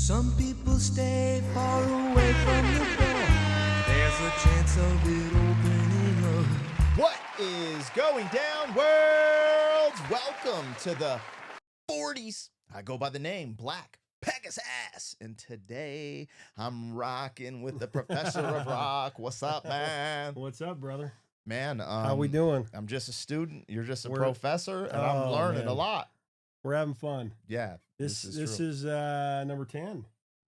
Some people stay far away from the door. There's a chance of it opening up. What is going down, world? Welcome to the 40s. I go by the name Black Pegasus, and today I'm rocking with the Professor of Rock. What's up, man? What's up, brother? Man, How we doing? I'm just a student. You're just a We're- professor, and I'm learning a man. lot. We're having fun. Yeah, This true. is number 10.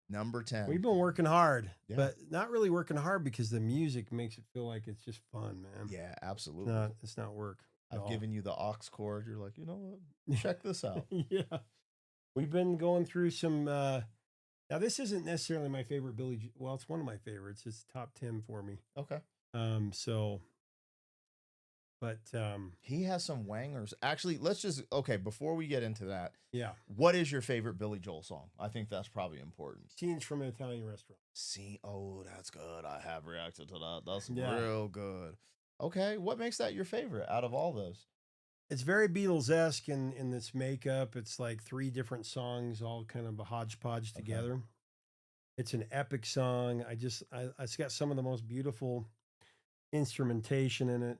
Number 10. We've been working hard, Yeah. but not really working hard because the music makes it feel like it's just fun, man. Yeah, It's absolutely. not work. at I've all. given you the aux cord. You're like, you know what? Check this out. Yeah. We've been going through some now this isn't necessarily my favorite well, it's one of my favorites. It's top 10 for me. Okay. He has some wangers. Actually, before we get into that, Yeah. what is your favorite Billy Joel song? I think that's probably important. Scenes from an Italian restaurant. That's good. I have reacted to that. That's Yeah. real good. Okay, what makes that your favorite out of all those? It's very Beatles-esque in this makeup. It's like 3 different songs, all kind of a hodgepodge Okay. together. It's an epic song. It's got some of the most beautiful instrumentation in it.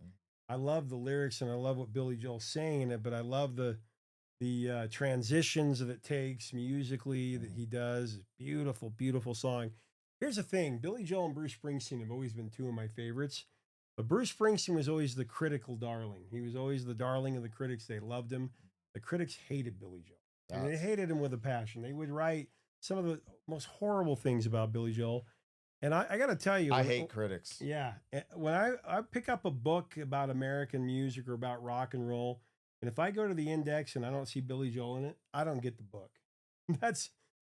I love the lyrics and I love what Billy Joel's saying in it, but I love the transitions that it takes musically that he does. Beautiful, beautiful song. Here's the thing. Billy Joel and Bruce Springsteen have always been 2 of my favorites. But Bruce Springsteen was always the critical darling. He was always the darling of the critics. They loved him. The critics hated Billy Joel. And they hated him with a passion. They would write some of the most horrible things about Billy Joel. And I got to tell you, I hate critics. Yeah. When I pick up a book about American music or about rock and roll, and if I go to the index and I don't see Billy Joel in it, I don't get the book. That's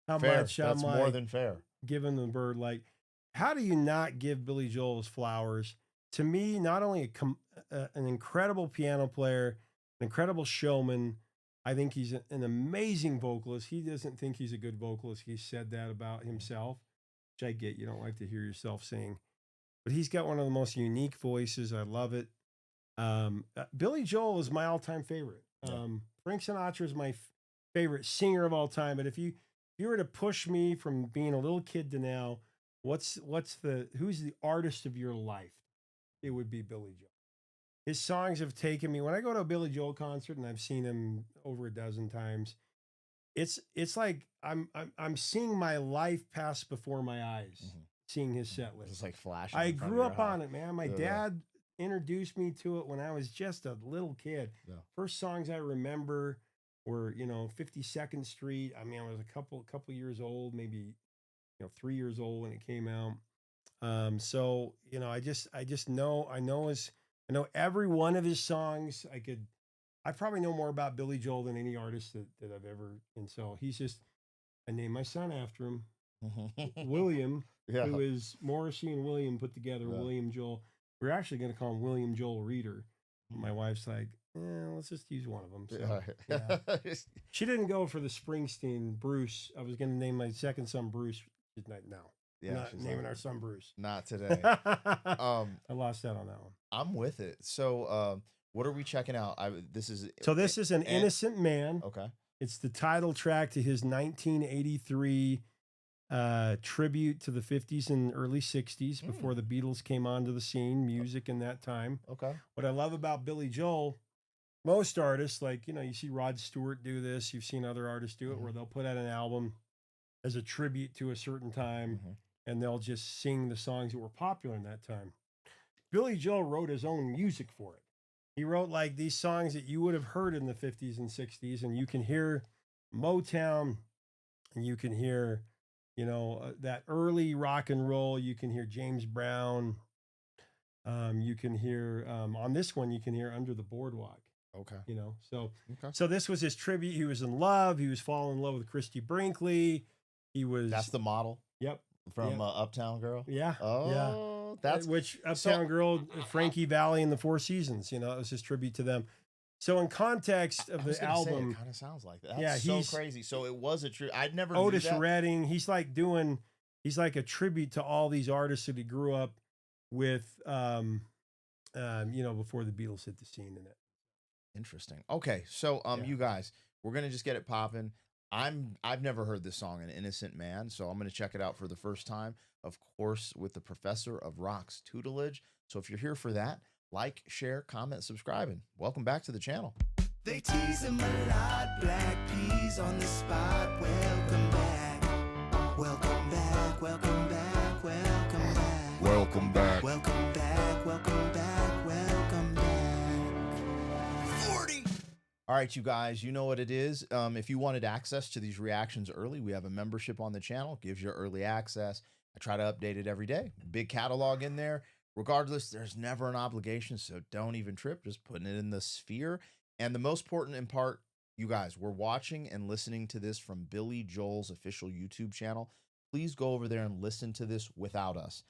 how Fair. much That's I'm more like than fair. giving the bird. Like, how do you not give Billy Joel his flowers? To me, not only an incredible piano player, an incredible showman, I think he's an amazing vocalist. He doesn't think he's a good vocalist. He said that about himself, which I get. You don't like to hear yourself sing. But he's got one of the most unique voices. I love it. Billy Joel is my all-time favorite. Frank Sinatra is my favorite singer of all time. But if you were to push me from being a little kid to now, who's the artist of your life? It would be Billy Joel. His songs have taken me. When I go to a Billy Joel concert, and I've seen him over a dozen times, it's like I'm seeing my life pass before my eyes, seeing his set list. It's like flashing. I grew up on it, man. My dad introduced me to it when I was just a little kid. Yeah. First songs I remember were 52nd Street. I mean, I was a couple years old, maybe 3 years old when it came out. So I know every one of his songs. I probably know more about Billy Joel than any artist that I've ever. And so I named my son after him, William, who is Morrissey and William put together, William Joel. We're actually going to call him William Joel Reader. My wife's like, let's just use one of them. So, yeah. She didn't go for the Springsteen, Bruce. I was going to name my second son Bruce. She's like, no. Yeah, not naming our son Bruce. Not today. I lost out on that one. I'm with it. So, what are we checking out? This is an Innocent Man. Okay. It's the title track to his 1983 tribute to the 50s and early 60s before the Beatles came onto the scene, music in that time. Okay. What I love about Billy Joel, most artists, like, you see Rod Stewart do this. You've seen other artists do it where they'll put out an album as a tribute to a certain time. And they'll just sing the songs that were popular in that time. Billy Joel wrote his own music for it. He wrote like these songs that you would have heard in the 50s and 60s, and you can hear Motown, and you can hear, that early rock and roll. You can hear James Brown. You can hear, on this one, you can hear Under the Boardwalk. Okay. So this was his tribute. He was in love. He was falling in love with Christy Brinkley. That's the model. Yep. From Uptown Girl? Yeah. Oh, yeah. that's... Which Uptown Girl, Frankie Valli and the Four Seasons, it was his tribute to them. So in context of the album... it kind of sounds like that. That's so crazy. So it was a tribute. I'd never Otis knew that. Redding, he's like a tribute to all these artists that he grew up with, before the Beatles hit the scene in it. Interesting. Okay, so you guys, we're going to just get it popping. I've never heard this song, An Innocent Man, so I'm gonna check it out for the first time, of course, with the professor of rock's tutelage. So if you're here for that, like, share, comment, subscribe, and welcome back to the channel. They tease him a lot, black peas on the spot. Welcome back, welcome back, welcome back, welcome back, Welcome back. welcome back, welcome back, welcome back. 40. All right, you guys, you know what it is. If you wanted access to these reactions early, we have a membership on the channel. Gives you early access. I try to update it every day. Big catalog in there. Regardless, there's never an obligation, so don't even trip. Just putting it in the sphere. And the most important in part, you guys, we're watching and listening to this from Billy Joel's official YouTube channel. Please go over there and listen to this without us.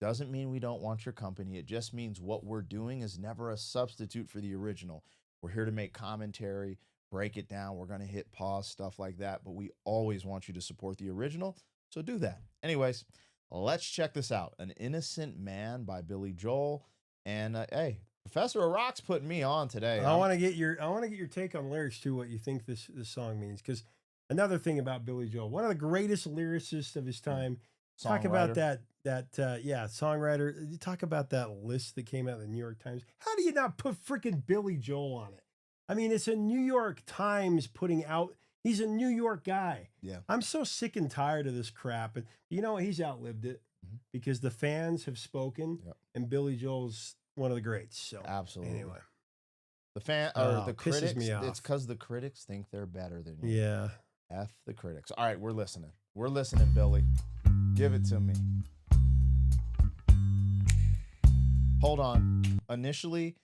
Doesn't mean we don't want your company. It just means what we're doing is never a substitute for the original. We're here to make commentary, break it down. We're going to hit pause, stuff like that. But we always want you to support the original, so do that. Anyways, let's check this out. An Innocent Man by Billy Joel. And hey, Professor of Rock's putting me on today. I want to get your take on lyrics too. What you think this song means? Because another thing about Billy Joel, one of the greatest lyricists of his time. Talk about that songwriter. You talk about that list that came out of the New York Times. How do you not put freaking Billy Joel on it? I mean, it's a New York Times putting out. He's a New York guy. Yeah. I'm so sick and tired of this crap. And you know, he's outlived it because the fans have spoken, and Billy Joel's one of the greats. So absolutely. Anyway, the the critics. Me off. It's because the critics think they're better than you. Yeah. F the critics. All right, we're listening. We're listening, Billy. Give it to me. Hold on. Initially,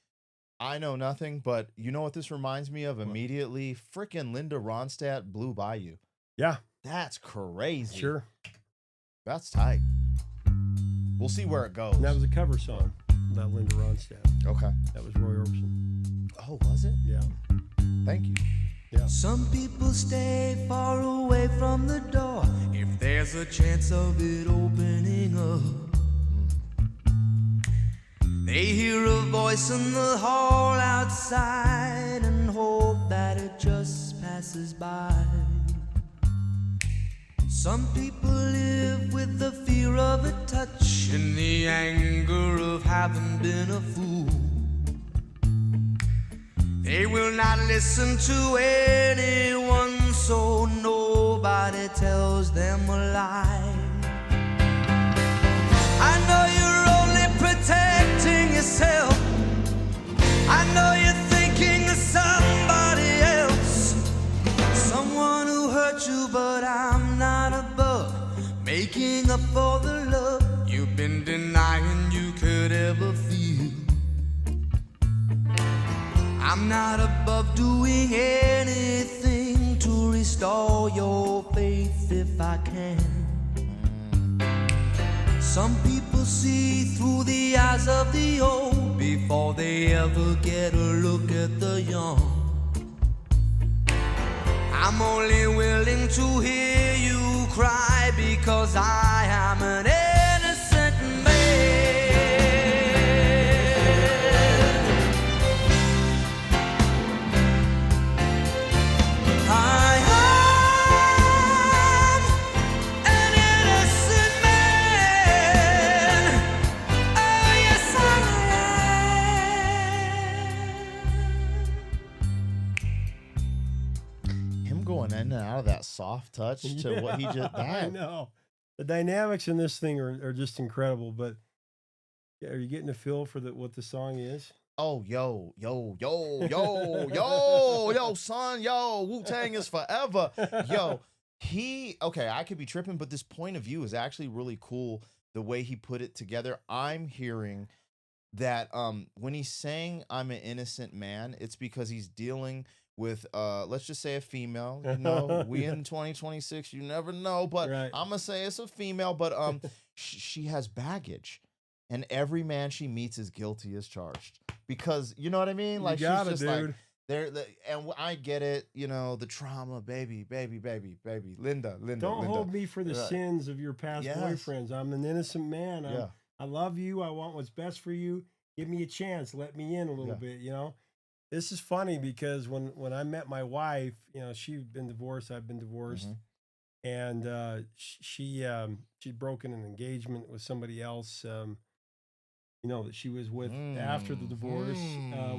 I know nothing, but you know what this reminds me of immediately? Frickin' Linda Ronstadt, Blue Bayou. Yeah. That's crazy. Sure. That's tight. We'll see where it goes. And that was a cover song about Linda Ronstadt. Okay. That was Roy Orbison. Oh, was it? Yeah. Thank you. Yeah. Some people stay far away from the door if there's a chance of it opening up. They hear a voice in the hall outside and hope that it just passes by. Some people live with the fear of a touch and the anger of having been a fool. They will not listen to anyone, so nobody tells them a lie. I know you're only protecting yourself. I know you're thinking of somebody else, someone who hurt you, but I'm not above making up for the love you've been denying you could ever feel. I'm not above doing anything to restore your faith if I can. Some people see through the eyes of the old before they ever get a look at the young. I'm only willing to hear you cry because I am an innocent man. Going in and out of that soft touch to what he just I know. The dynamics in this thing are just incredible, but are you getting a feel for what the song is? Oh, yo, son, yo, Wu-Tang is forever. Yo, okay, I could be tripping, but this point of view is actually really cool, the way he put it together. I'm hearing that when he's saying I'm an innocent man, it's because he's dealing with let's just say a female. You know, we in 2026, you never know, but right. I'm gonna say it's a female, but she has baggage, and every man she meets is guilty as charged, because you know what I mean, like she's just dude. Like and I get it, you know, the trauma, baby, Linda. Don't hold me for the sins of your past boyfriends. I'm an innocent man. I love you. I want what's best for you. Give me a chance. Let me in a little bit, you know. this is funny because when I met my wife, you know, she'd been divorced, I've been divorced, and she'd broken an engagement with somebody else. You know, that she was with after the divorce.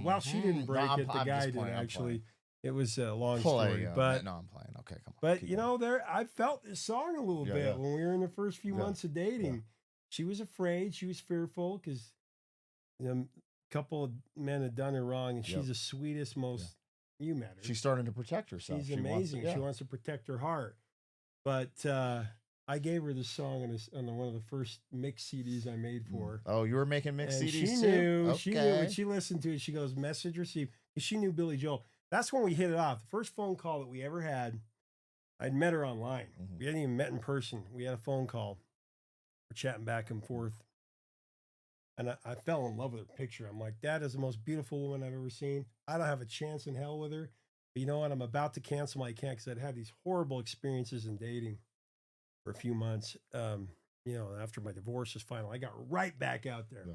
Well, she didn't break it; the guy did actually. It was a long story, but no, I'm playing. Okay, come on. but you know, I felt this song a little bit when we were in the first few Yeah. months of dating. Yeah. She was afraid, she was fearful because you know, a couple of men had done her wrong, and she's the sweetest, most you met her. She's starting to protect herself. She's amazing. She wants to protect her heart. But I gave her this song on one of the first mix CDs I made for her. Oh, you were making mix And CDs she too? knew. Okay. She knew when she listened to it. She goes, "Message received." She knew Billy Joel. That's when we hit it off. The first phone call that we ever had, I'd met her online. We hadn't even met in person. We had a phone call. We're chatting back and forth. And I fell in love with her picture. I'm like, that is the most beautiful woman I've ever seen. I don't have a chance in hell with her. But you know what? I'm about to cancel my account because I'd had these horrible experiences in dating for a few months. You know, after my divorce was final, I got right back out there.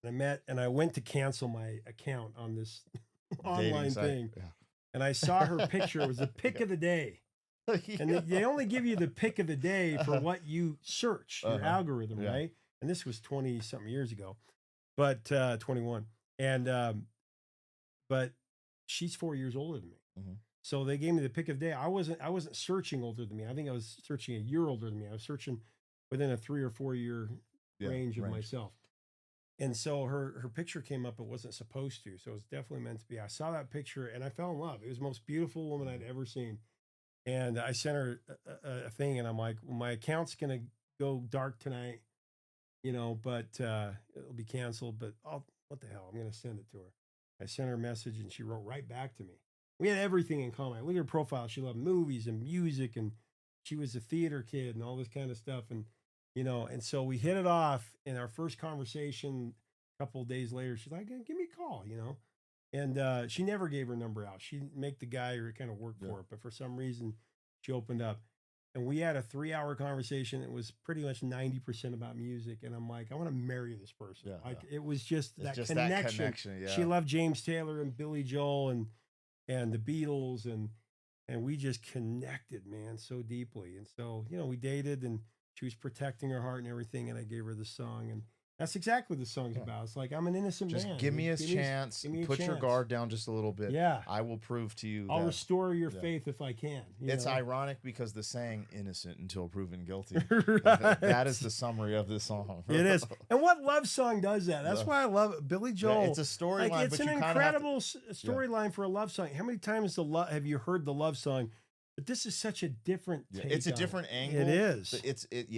Yeah. And I went to cancel my account on this Dating online site. thing. Yeah. And I saw her picture. It was the pick of the day. And they only give you the pick of the day for what you search, your algorithm, right? And this was 20 something years ago, but 21. And but she's 4 years older than me. So they gave me the pick of the day. I wasn't searching older than me. I think I was searching a year older than me. I was searching within a 3 or 4 year range of myself. And so her picture came up. It wasn't supposed to. So it was definitely meant to be. I saw that picture and I fell in love. It was the most beautiful woman I'd ever seen. And I sent her a thing and I'm like, well, my account's going to go dark tonight, you know, but it'll be canceled. But what the hell? I'm going to send it to her. I sent her a message and she wrote right back to me. We had everything in common. Look at her profile. She loved movies and music and she was a theater kid and all this kind of stuff. And, you know, and so we hit it off in our first conversation. A couple of days later, she's like, give me a call, you know. And she never gave her number out. She'd make the guy or kind of work for it. But for some reason, she opened up. And we had a 3-hour conversation. It was pretty much 90% about music. And I'm like, I want to marry this person. It was just that connection. She loved James Taylor and Billy Joel and the Beatles. And we just connected, man, so deeply. And so, you know, we dated and she was protecting her heart and everything. And I gave her the song. And that's exactly what the song's about. It's like, I'm an innocent man. Just give me a chance. Put your guard down just a little bit. Yeah. I will prove to you. I'll restore your faith if I can. It's ironic because the saying innocent until proven guilty. Right. That is the summary of this song. It is. And what love song does that? That's why I love it. Billy Joel. Yeah, it's a storyline. Like, it's an incredible storyline for a love song. How many times have you heard the love song? But this is such a different take. It's a different angle. It is.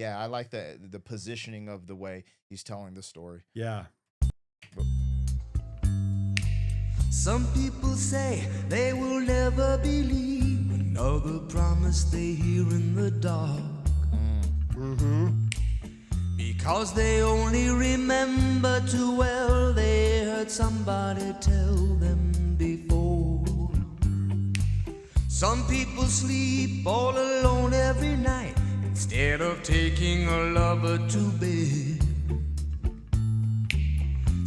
I like the positioning of the way he's telling the story. Yeah. Some people say they will never believe another promise they hear in the dark. Because they only remember too well they heard somebody tell them before. Some people sleep all alone every night instead of taking a lover to bed.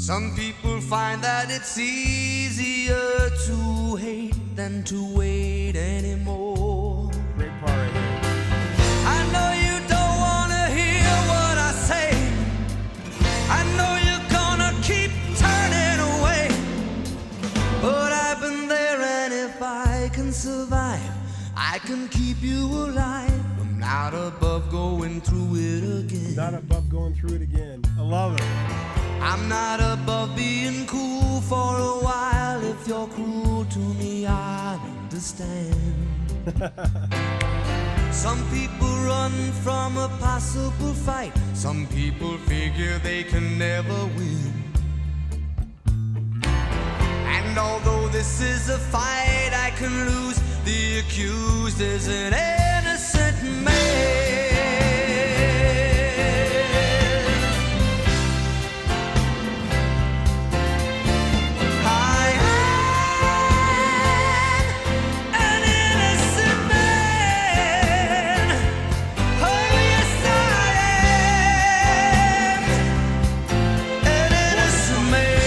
Some people find that it's easier to hate than to wait anymore. Great part right there. I know you don't want to hear what I say. I know you're gonna keep turning away. But I've been there, and if I can survive, I can keep you alive. I'm not above going through it again. Not above going through it again. I love it. I'm not above being cool for a while. If you're cruel to me, I understand. Some people run from a possible fight. Some people figure they can never win. And although this is a fight I can lose, the accused is an innocent man. I am an innocent man. Oh yes I am an innocent man.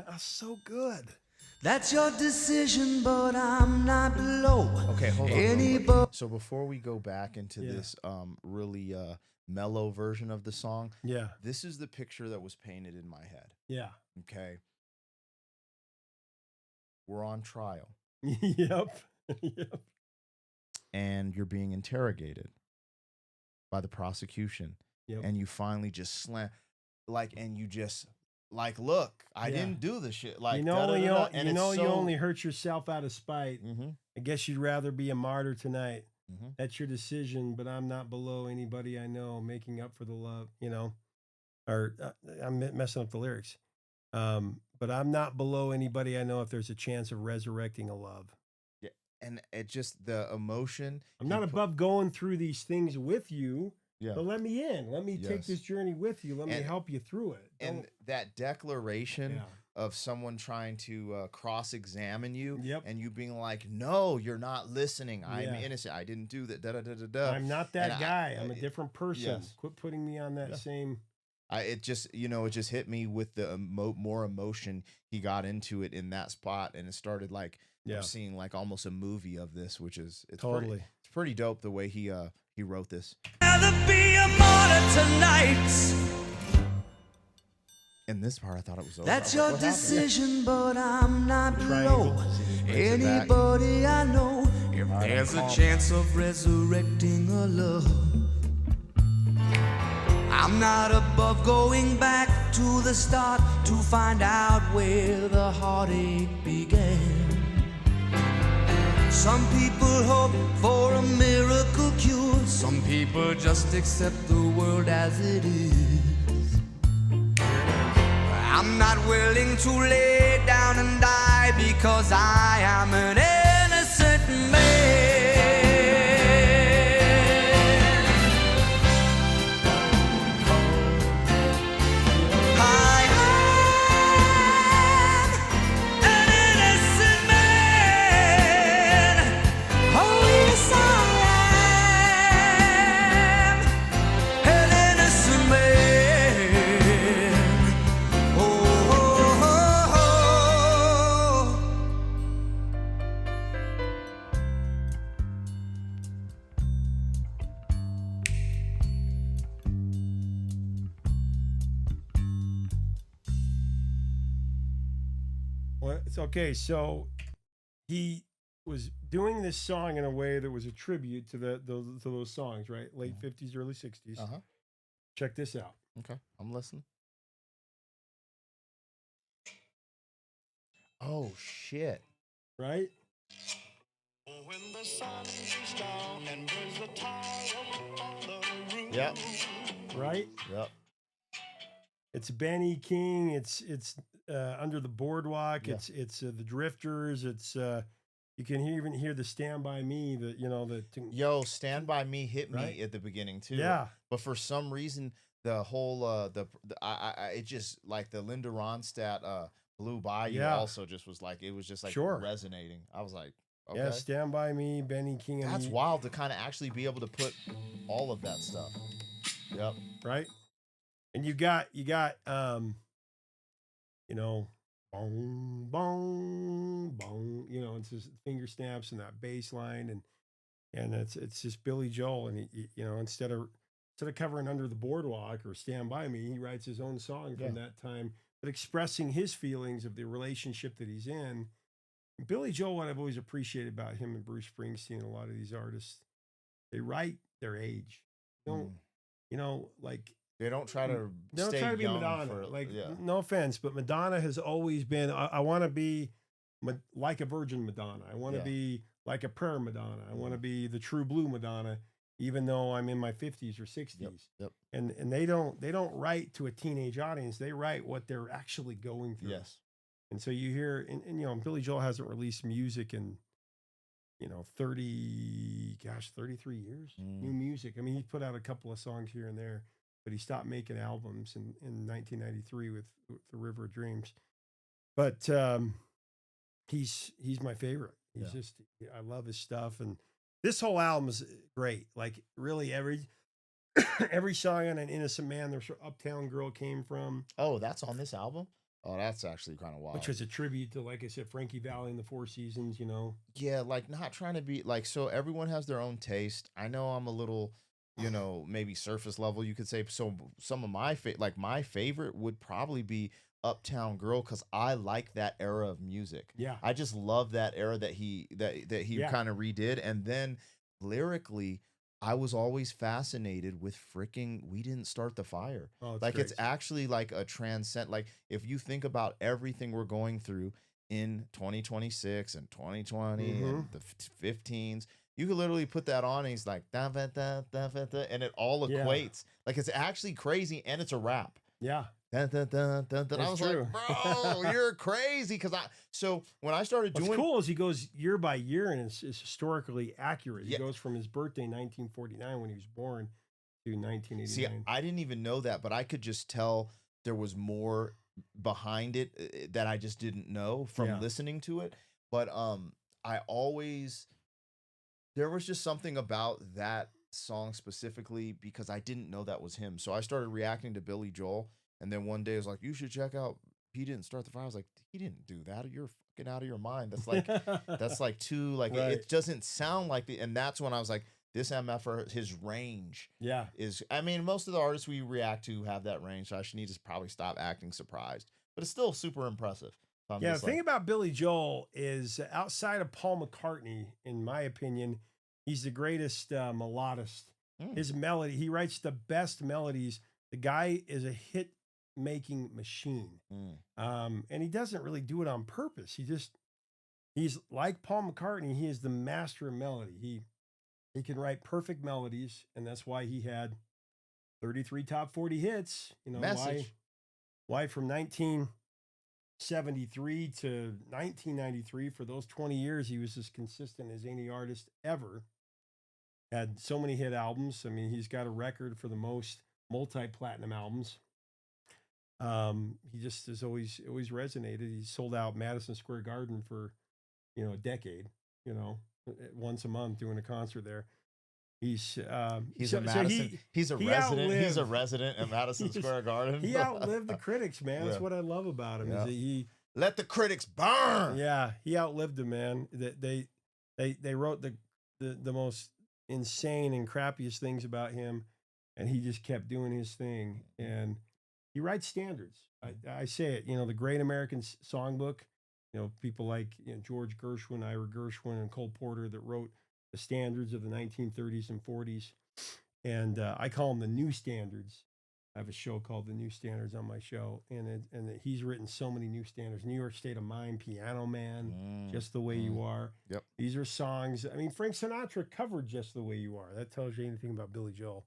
That's so good. That's your decision, but I'm not below. Okay, hold on. Real quick. Anybody. So before we go back into Yeah. this really mellow version of the song, Yeah. this is the picture that was painted in my head. Yeah. Okay. We're on trial Yep. Yep. and you're being interrogated by the prosecution. Yep. And you finally just slam and you just look, I Yeah. didn't do the shit. Like, You know, and you know, it's you so, only hurt yourself out of spite. Mm-hmm, I guess you'd rather be a martyr tonight. mm-hmm. That's your decision, but I'm not below anybody I know, making up for the love, you know, or I'm messing up the lyrics. But I'm not below anybody I know if there's a chance of resurrecting a love. Yeah. And it just, the emotion. I'm not above going through these things with you, Yeah. but let me in. Let me take Yes. this journey with you. Let me And- help you through it. And that declaration Yeah. of someone trying to cross-examine you, Yep. and you being like, "No, you're not listening. I'm Yeah. innocent. I didn't do that." Da da da da da. I'm not that And guy. I'm a different person. yes. Quit putting me on that Yeah. same. It just, it just hit me with the more emotion he got into it in that spot, and it started Yeah. I'm seeing almost a movie of this, which is Totally. it's pretty dope the way he wrote this. Rather be a martyr tonight. In this part, I thought it was over. That's I was your like, what happened? decision, but I'm not Triangle. below See, this brings it back. anybody I know. If right, there's I'm a calm chance of resurrecting a love, I'm not above going back to the start to find out where the heartache began. Some people hope for a miracle cure. Some people just accept the world as it is. I'm not willing to lay down and die because I am an innocent man. I am an innocent man. Oh, yes, I am an innocent man. Oh, oh, oh, oh. Well, it's okay. So he was doing this song in a way that was a tribute to those songs, right? Late 50s, early 60s. Uh-huh. Check this out. Okay, I'm listening. Oh shit! Right? When the sun goes down and burns the tile on the roof. Yep, Right? yep. It's Benny King. It's Under the Boardwalk. Yeah. It's the Drifters. It's you can even hear the Stand By Me. Yo, Stand By Me hit me Right? at the beginning too. Yeah. But for some reason, the whole it just the Linda Ronstadt Blue Bayou Yeah. also just was it was just Sure. resonating. I was like, okay, Yeah, Stand By Me, Benny King. and that's he- wild to kind of actually be able to put all of that stuff. Yep. Right? And you got boom, boom, boom, it's just finger snaps and that bass line and it's just Billy Joel and he instead of covering Under the Boardwalk or Stand By Me, he writes his own song from that time, but expressing his feelings of the relationship that he's in. And Billy Joel, what I've always appreciated about him and Bruce Springsteen and a lot of these artists, they write their age. Don't They don't try to they don't stay try to be young Madonna. for No offense, but Madonna has always been. I want to be like a virgin Madonna. I want to Yeah. be like a prayer Madonna. I want to be the true blue Madonna, even though I'm in my 50s or 60s. Yep. And they don't write to a teenage audience. They write what they're actually going through. Yes. And so you hear, and Billy Joel hasn't released music in 33 years. New music. I mean, he put out a couple of songs here and there, but he stopped making albums in 1993 with The River of Dreams. But he's my favorite. He's just, I love his stuff, and this whole album is great. Like really every song on An Innocent Man, there's where Uptown Girl came from. Oh, that's on this album? Oh, that's actually kind of wild. which was a tribute to, like I said, Frankie Valli and the Four Seasons, you know. Yeah, like not trying to be like, so everyone has their own taste. I know I'm a little, maybe surface level, you could say. So some of my favorite would probably be Uptown Girl, because I like that era of music. Yeah. I just love that era that he Yeah. kind of redid. And then lyrically, I was always fascinated with freaking We Didn't Start the Fire. Oh, it's Like, it's great. actually like a transcend, like if you think about everything we're going through in 2026 and 2020 and the 15s, you could literally put that on and he's like da, da, da, da, da, da, and it all Yeah. equates. Like, it's actually crazy, and it's a rap. Yeah. Dun, dun, dun, dun, dun. I That's was true. like, bro, you're crazy. So when I started What's doing cool is he goes year by year and it's historically accurate. Yeah. He goes from his birthday, 1949, when he was born, to 1989. See, I didn't even know that, but I could just tell there was more behind it that I just didn't know from Yeah. listening to it. But there was just something about that song specifically, because I didn't know that was him. So I started reacting to Billy Joel, and then one day I was like, you should check out He Didn't Start the Fire. I was like, he didn't do that. You're fucking out of your mind. That's like too, like, Right. it doesn't sound like the, and that's when I was like, this MFer, his range Yeah. is, I mean, most of the artists we react to have that range, so I should need to probably stop acting surprised, but it's still super impressive. So I'm Yeah, the just thing like, about Billy Joel is, outside of Paul McCartney, in my opinion, he's the greatest melodist. His melody, he writes the best melodies. The guy is a hit making machine. And he doesn't really do it on purpose. He's like Paul McCartney. He is the master of melody. He can write perfect melodies, and that's why he had 33 top 40 hits. You know, Message. why from 1973 to 1993, for those 20 years, he was as consistent as any artist ever. Had so many hit albums. I mean, he's got a record for the most multi-platinum albums. He just has always resonated. He sold out Madison Square Garden for, a decade, once a month doing a concert there. He's a resident. He's a resident at Madison Square Garden. He outlived the critics, man. Yeah. That's what I love about him. Yeah. Is that he Let the critics burn. Yeah, he outlived them, man. They wrote the most insane and crappiest things about him, and he just kept doing his thing. And he writes standards. I say it, the Great American Songbook. People like George Gershwin, Ira Gershwin, and Cole Porter that wrote the standards of the 1930s and 40s. And I call them the new standards. I have a show called The New Standards on my show, and he's written so many new standards. New York State of Mind, Piano Man, Just the Way You Are. Yep. These are songs. I mean, Frank Sinatra covered Just the Way You Are. That tells you anything about Billy Joel.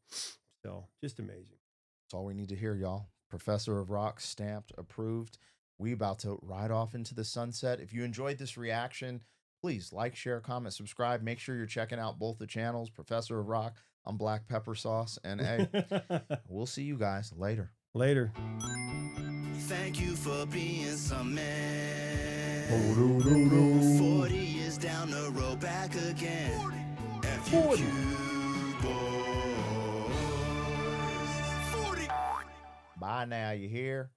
So, just amazing. That's all we need to hear, y'all. Professor of Rock, stamped, approved. We about to ride off into the sunset. If you enjoyed this reaction, please like, share, comment, subscribe. Make sure you're checking out both the channels, Professor of Rock. I'm Black Pepper Sauce. And hey, we'll see you guys later. Later. Thank you for being some man. 40 years down the road, back again. 40. boys. 40. Bye now, you hear?